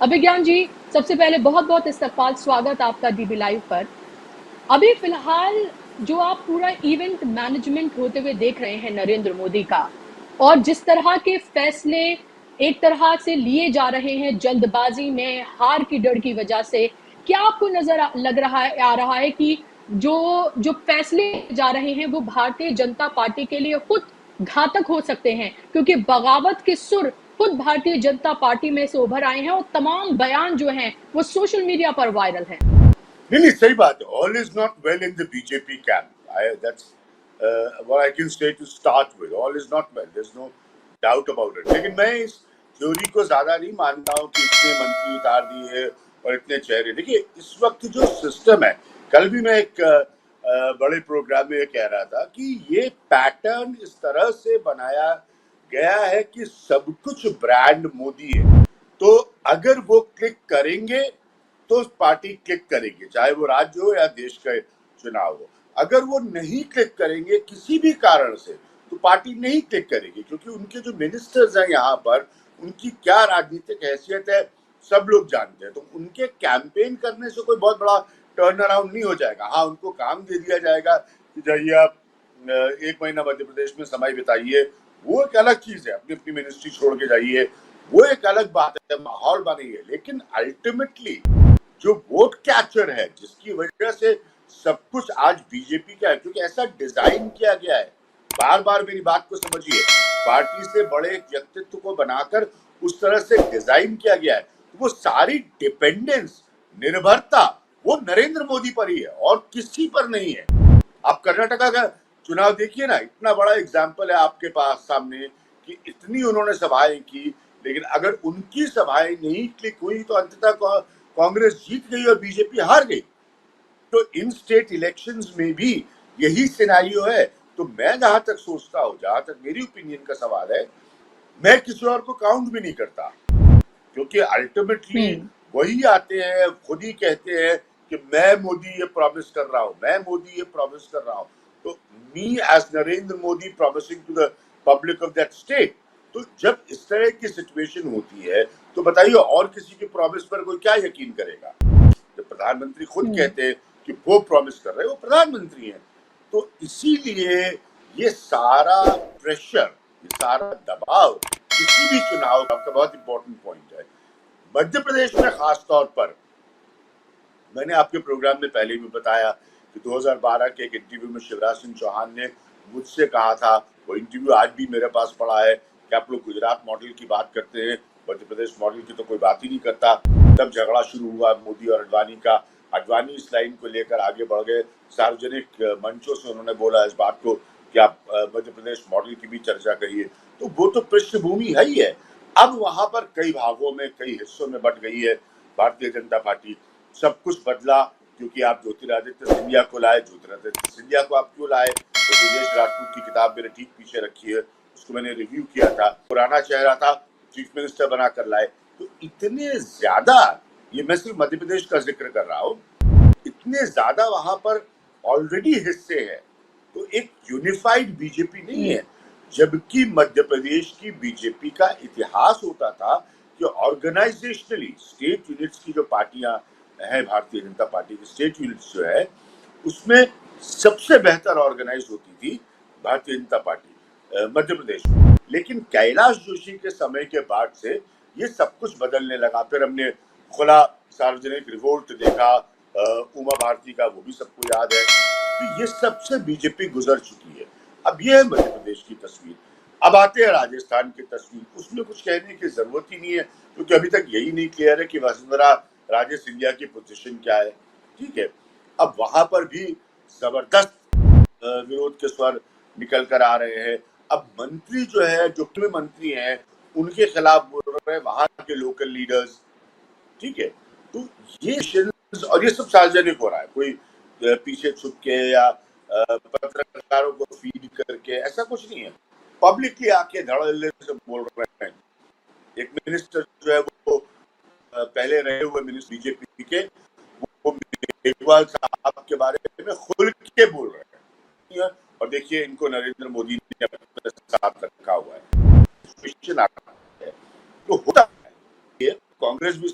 अभिज्ञान जी, सबसे पहले बहुत-बहुत इस्तकबाल, स्वागत आपका डीबी लाइव पर। अभी फ़िलहाल जो आप पूरा इवेंट मैनेजमेंट होते हुए देख रहे हैं नरेंद्र मोदी का और जिस तरह के फ़ैसले एक तरह से लिए जा रहे हैं जल्दबाज़ी में, हार की डर की वजह से, क्या आपको लग रहा है आ रहा है कि जो जो फ़ैसले जा रहे हैं, वो भारतीय जनता पार्टी के लिए खुद घातक हो सकते हैं? क्योंकि बगावत के सुर खुद भारतीय जनता पार्टी में से उभर आए हैं और तमाम बयान जो हैं, वो सोशल मीडिया पर वायरल हैं। नहीं, सही बात है। All is not well in the BJP camp. That's what I can say to start with. All is not well. There's no doubt about it. लेकिन मैं इस थ्योरी को ज्यादा नहीं मानता हूँ कि इतने मंत्री उतार दिए और इतने चेहरे। देखिए, इस वक्त जो सिस्टम है, कल भी मैं एक बड़े प्रोग्राम में कह रहा था कि ये पैटर्न इस तरह से बनाया गया है कि सब कुछ ब्रांड मोदी है। तो अगर वो क्लिक करेंगे तो पार्टी क्लिक करेगी, चाहे वो राज्य हो या देश का चुनाव हो। अगर वो नहीं क्लिक करेंगे किसी भी कारण से, तो पार्टी नहीं क्लिक करेगी, क्योंकि उनके जो मिनिस्टर्स हैं यहाँ पर, उनकी क्या राजनीतिक हैसियत है सब लोग जानते हैं। तो उनके कैंपेन करने से कोई बहुत बड़ा टर्न अराउंड नहीं हो जाएगा। हाँ, उनको काम दे दिया जाएगा कि जाइए आप 1 महीना मध्य प्रदेश में समय बिताइए, वो एक अलग चीज है। अपनी अपनी मिनिस्ट्री छोड़ के जाइए, वो एक अलग बात है, माहौल बनेंगे। लेकिन अल्टीमेटली जो वोट कैचर है, जिसकी वजह से सब कुछ आज बीजेपी का है, क्योंकि ऐसा डिजाइन किया गया है। बार बार मेरी बात को समझिए, पार्टी से बड़े एक व्यक्तित्व को बनाकर उस तरह से डिजाइन किया गया है, तो वो सारी डिपेंडेंस, निर्भरता वो नरेंद्र मोदी पर ही है और किसी पर नहीं है। आप कर्नाटका का चुनाव देखिए ना, इतना बड़ा एग्जाम्पल है आपके पास सामने कि इतनी उन्होंने सभाएं की, लेकिन अगर उनकी सभाएं नहीं क्लिक हुई तो अंततः कांग्रेस जीत गई और बीजेपी हार गई। तो इन स्टेट इलेक्शंस में भी यही सिनेरियो है। तो मैं जहां तक सोचता हूं, जहां तक मेरी ओपिनियन का सवाल है, मैं किसी और को काउंट भी नहीं करता, क्योंकि अल्टीमेटली वही आते हैं, खुद ही कहते हैं कि मैं मोदी ये प्रॉमिस कर रहा हूं, मैं मोदी ये प्रॉमिस कर रहा हूं। तो me as Narendra Modi promising to the public of that state. तो जब इस तरह की सिचुएशन होती है, तो बताइए और किसी की प्रॉमिस पर कोई क्या यकीन करेगा? जब प्रधानमंत्री खुद कहते हैं कि वो प्रॉमिस कर रहे हैं, वो प्रधानमंत्री हैं। तो इसीलिए ये सारा प्रेशर, ये सारा दबाव किसी भी चुनाव का बहुत इंपॉर्टेंट पॉइंट है। मध्य प्रदेश में खास तौर पर मैंने आपके प्रोग्राम में पहले भी बताया कि 2012 के एक इंटरव्यू में शिवराज सिंह चौहान ने मुझसे कहा था, वो इंटरव्यू आज भी मेरे पास पड़ा है, कि आप लोग गुजरात मॉडल की बात करते हैं, मध्य प्रदेश मॉडल की तो कोई बात ही नहीं करता। तब झगड़ा शुरू हुआ मोदी और अडवाणी का। अडवाणी इस लाइन को लेकर आगे बढ़ गए, सार्वजनिक मंचों से उन्होंने बोला इस बात को कि आप मध्य प्रदेश मॉडल की भी चर्चा करिए। तो वो तो पृष्ठभूमि है ही है। अब वहां पर कई भागों में, कई हिस्सों में बट गई है भारतीय जनता पार्टी। सब कुछ बदला, क्योंकि आप ज्योतिरादित्य सिंधिया को लाए। ज्योतिरादित्य सिंधिया को आप क्यों लाए? तो विदेश राजदूत की किताब मेरे ठीक पीछे रखी है, उसको मैंने रिव्यू किया था। पुराना चेहरा था, चीफ मिनिस्टर बनाकर लाए। तो इतने ज्यादा, ये मैं सिर्फ मध्य प्रदेश का जिक्र कर रहा हूँ, इतने ज्यादा वहां पर ऑलरेडी हिस्से हैं। तो एक यूनिफाइड बीजेपी नहीं है। जबकि मध्य प्रदेश की बीजेपी का इतिहास होता था कि ऑर्गेनाइजेशनली स्टेट यूनिट्स की जो पार्टियां हैं, भारतीय जनता पार्टी की स्टेट यूनिट्स जो है, उसमें सबसे बेहतर ऑर्गेनाइज होती थी भारतीय जनता पार्टी मध्य प्रदेश में। लेकिन कैलाश जोशी के समय के बाद से ये सब कुछ बदलने लगा। फिर हमने खुला सार्वजनिक रिवोल्ट देखा, उमा भारती का, वो भी सबको याद है। तो ये सबसे बीजेपी गुजर चुकी है। अब ये है मध्य प्रदेश की तस्वीर। अब आते हैं राजस्थान की तस्वीर। उसमें कुछ कहने की जरूरत ही नहीं है, क्योंकि अभी तक यही नहीं क्लियर है कि वसुंधरा राजे सिंधिया की पोजीशन क्या है। ठीक है, अब वहां पर भी जबरदस्त विरोध के स्वर निकल कर आ रहे हैं। अब मंत्री जो है, जो मंत्री हैं, उनके खिलाफ बोल रहे हैं वहां के लोकल लीडर्स। ठीक है, तो ये और ये सब सार्वजनिक हो रहा है, कोई पीछे छुप के या पत्रकारों को फीड करके, ऐसा कुछ नहीं है। पब्लिकली आके धड़ल्ले से बोल रहे हैं। एक मिनिस्टर जो है वो पहले रहे हुए मिनिस्टर बीजेपी के, वो मेघवाल साहब के बारे में खुल के बोल रहे हैं। और देखिए, इनको नरेंद्र मोदी ने अपने साथ रखा हुआ है। तो होता है, कांग्रेस भी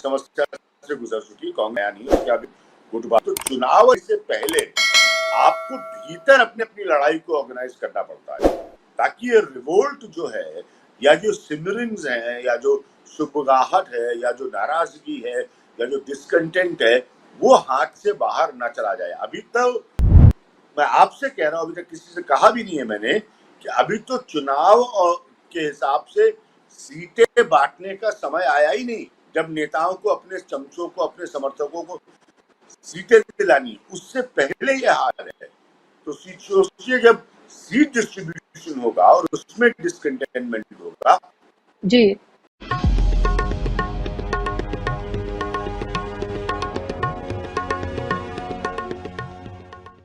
समस्या से गुजर चुकी, कांग्रेस नहीं उसके अभी गुटबाजी। तो चुनाव से पहले आपको भीतर अपनी अपनी लड़ाई को ऑर्गेनाइज करना पड़ता है, ताकि ये रिवोल्ट जो है, या जो सिमरिंग्स हैं, या जो सुबगाहट है, या जो नाराजगी है, या जो डिस्कंटेंट है, वो हाथ से बाहर ना चला जाए। अभी तो मैं आपसे कह रहा हूं, अभी तक किसी से कहा भी नहीं है मैंने कि अभी तो चुनाव के हिसाब से सीटें बांटने का समय आया ही नहीं, जब नेताओं को, अपने चमचों को, अपने समर्थकों को सीटें दिलानी, उससे पहले ये हाल है। तो सोचिए, जब सीट डिस्ट्रीब्यूशन होगा और उसमें डिस्कंटेनमेंट होगा, जी